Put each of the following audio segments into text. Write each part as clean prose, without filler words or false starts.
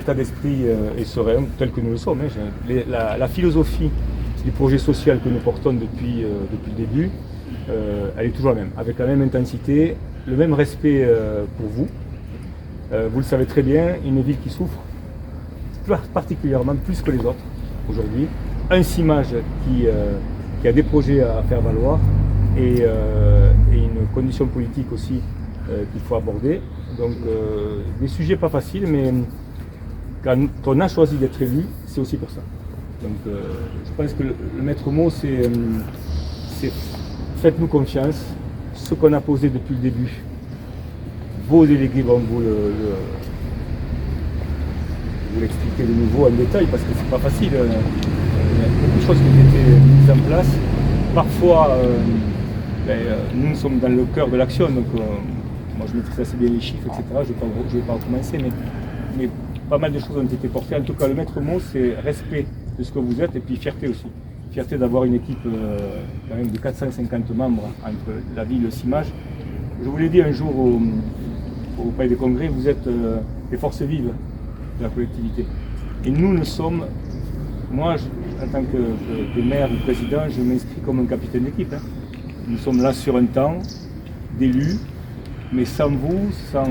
état d'esprit est serein, tel que nous le sommes. La philosophie du projet social que nous portons depuis le début, elle est toujours la même, avec la même intensité, le même respect pour vous. Vous le savez très bien, une ville qui souffre particulièrement plus que les autres aujourd'hui. Un CIMAGE qui a des projets à faire valoir et une condition politique aussi qu'il faut aborder. Donc des sujets pas faciles, mais quand on a choisi d'être élu, c'est aussi pour ça. Donc je pense que le maître mot, c'est faites-nous confiance. Ce qu'on a posé depuis le début, vos délégués vont vous l'expliquer de nouveau en détail, parce que c'est pas facile. Il y a beaucoup de choses qui ont été mises en place. Parfois, nous sommes dans le cœur de l'action, donc moi je maîtrise assez bien les chiffres, etc. Je ne vais pas recommencer, mais pas mal de choses ont été portées. En tout cas, le maître mot, c'est respect de ce que vous êtes et puis fierté aussi. Fierté d'avoir une équipe quand même de 450 membres entre la ville et le CIMAGE. Je vous l'ai dit un jour au Palais des Congrès, vous êtes les forces vives de la collectivité. Et nous sommes, moi en tant que maire ou président, je m'inscris comme un capitaine d'équipe. Nous sommes là sur un temps d'élus, mais sans vous, sans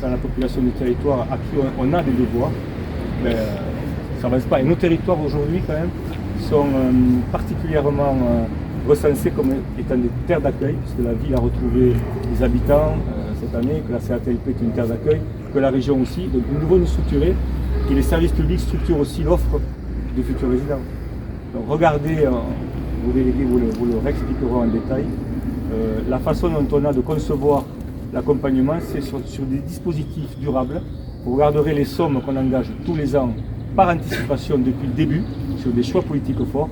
la population du territoire à qui on a des devoirs, ça n'avance pas. Et nos territoires aujourd'hui quand même sont particulièrement recensés comme étant des terres d'accueil, puisque la ville a retrouvé des habitants cette année, que la CATLP est une terre d'accueil, que la région aussi. Donc nous devons nous structurer et les services publics structurent aussi l'offre de futurs résidents. Donc regardez, vos délégués vous le réexpliqueront en détail, la façon dont on a de concevoir l'accompagnement, c'est sur des dispositifs durables. Vous regarderez les sommes qu'on engage tous les ans par anticipation depuis le début, sur des choix politiques forts,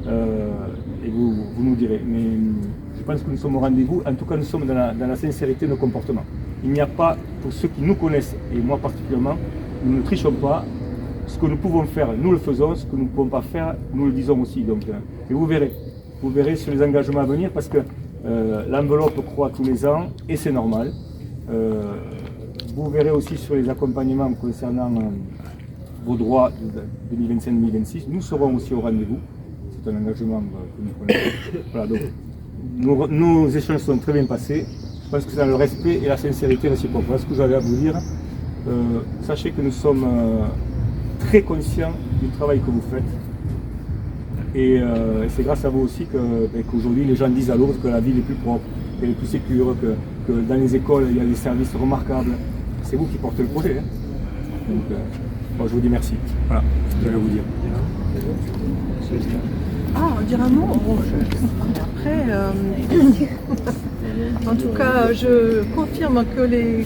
et vous nous direz. Mais je pense que nous sommes au rendez-vous. En tout cas, nous sommes dans la sincérité de nos comportements. Il n'y a pas, pour ceux qui nous connaissent, et moi particulièrement, nous ne trichons pas. Ce que nous pouvons faire, nous le faisons. Ce que nous ne pouvons pas faire, nous le disons aussi. Donc, et vous verrez sur les engagements à venir, parce que l'enveloppe croît tous les ans, et c'est normal. Vous verrez aussi sur les accompagnements concernant vos droits de 2025-2026. Nous serons aussi au rendez-vous. C'est un engagement que nous prenons. Voilà, donc, nos échanges sont très bien passés. Je pense que c'est dans le respect et la sincérité réciproque. Voilà ce que j'avais à vous dire. Sachez que nous sommes très conscients du travail que vous faites. Et c'est grâce à vous aussi qu'aujourd'hui les gens disent à l'autre que la ville est plus propre, qu'elle est plus sécure, que dans les écoles il y a des services remarquables. C'est vous qui portez le projet. Donc, je vous dis merci. Voilà ce que j'allais vous dire. On dirait un mot. Après, en tout cas, je confirme que les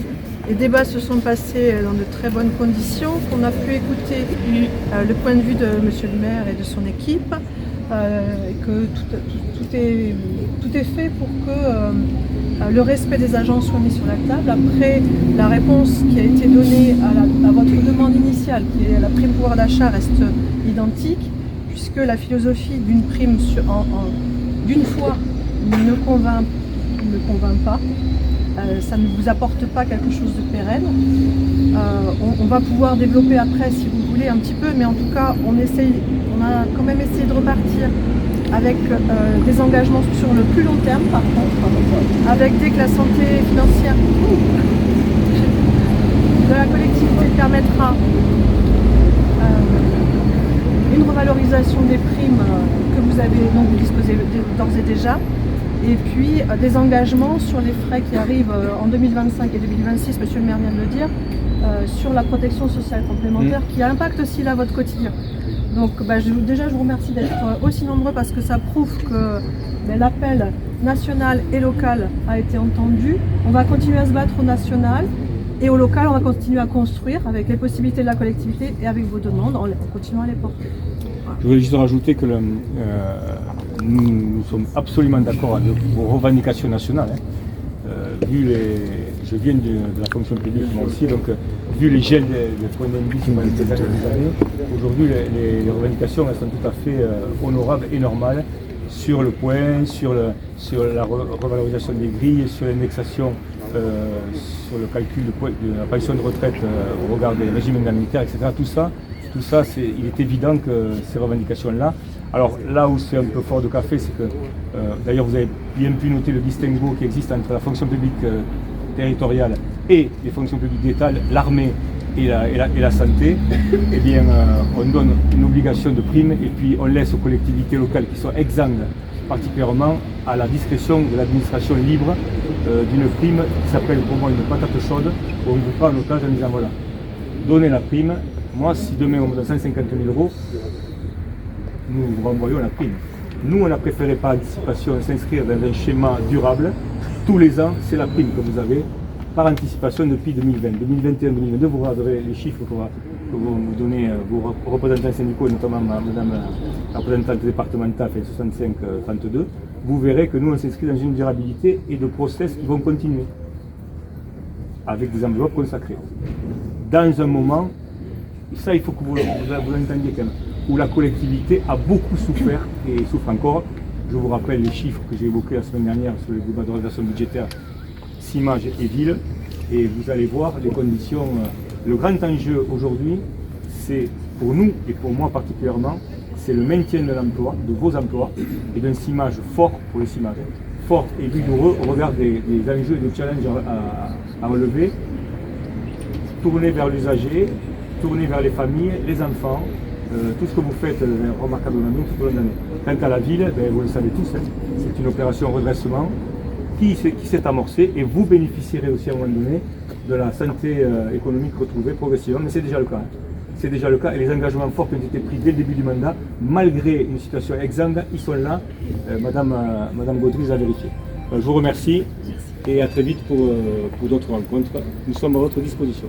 débats se sont passés dans de très bonnes conditions, qu'on a pu écouter le point de vue de monsieur le maire et de son équipe, et que tout est fait pour que le respect des agents soit mis sur la table. Après, la réponse qui a été donnée à votre demande initiale, qui est la prime pouvoir d'achat, reste identique, puisque la philosophie d'une prime d'une fois ne convainc pas. Ça ne vous apporte pas quelque chose de pérenne. On va pouvoir développer après si vous voulez un petit peu, mais en tout cas on a quand même essayé de repartir avec des engagements sur le plus long terme par contre, avec dès que la santé financière de la collectivité permettra une revalorisation des primes dont vous disposez d'ores et déjà. Et puis des engagements sur les frais qui arrivent en 2025 et 2026, monsieur le maire vient de le dire, sur la protection sociale complémentaire qui impacte aussi là votre quotidien. Donc je vous remercie d'être aussi nombreux parce que ça prouve que l'appel national et local a été entendu. On va continuer à se battre au national et au local, on va continuer à construire avec les possibilités de la collectivité et avec vos demandes en continuant à les porter. Je voulais juste rajouter que nous sommes absolument d'accord avec vos revendications nationales. Je viens de la fonction publique moi aussi, donc vu les gels des points d'indice pendant ces années, aujourd'hui les revendications elles sont tout à fait honorables et normales sur le point, sur la revalorisation des grilles, sur l'indexation, sur le calcul de la pension de retraite au regard des régimes indemnitaires, etc. Tout ça, il est évident que ces revendications-là. Alors là où c'est un peu fort de café, c'est que, d'ailleurs vous avez bien pu noter le distinguo qui existe entre la fonction publique territoriale et les fonctions publiques d'État, l'armée et la santé. Eh bien, on donne une obligation de prime et puis on laisse aux collectivités locales qui sont exsangues particulièrement à la discrétion de l'administration libre d'une prime qui s'appelle pour moi une patate chaude, où on ne vous prend en otage en disant voilà, donnez la prime. Moi, si demain on me donne 150 000 €, nous vous renvoyons la prime. Nous, on a préféré par anticipation s'inscrire dans un schéma durable. Tous les ans, c'est la prime que vous avez par anticipation depuis 2020. 2021-2022, vous regarderez les chiffres que vont nous donner vos représentants syndicaux, notamment Madame la représentante départementale, 65-32. Vous verrez que nous, on s'inscrit dans une durabilité et de process qui vont continuer avec des enveloppes consacrées. Dans un moment, ça il faut que vous l'entendiez quand même, où la collectivité a beaucoup souffert et souffre encore. Je vous rappelle les chiffres que j'ai évoqués la semaine dernière sur le débat d'orientation budgétaire, Cimage et Ville, et vous allez voir les conditions. Le grand enjeu aujourd'hui, c'est pour nous et pour moi particulièrement, c'est le maintien de l'emploi, de vos emplois, et d'un Cimage fort pour les Cimage, fort et vigoureux au regard des enjeux et des challenges à relever, tourner vers l'usager, tourner vers les familles, les enfants, tout ce que vous faites remarquablement bien tout au long de l'année. Quant à la ville, vous le savez tous, c'est une opération redressement qui s'est amorcée et vous bénéficierez aussi à un moment donné de la santé économique retrouvée progressivement, mais c'est déjà le cas. C'est déjà le cas et les engagements forts qui ont été pris dès le début du mandat, malgré une situation exsangue, ils sont là. Madame Gaudry les a vérifiés. Je vous remercie et à très vite pour d'autres rencontres. Nous sommes à votre disposition.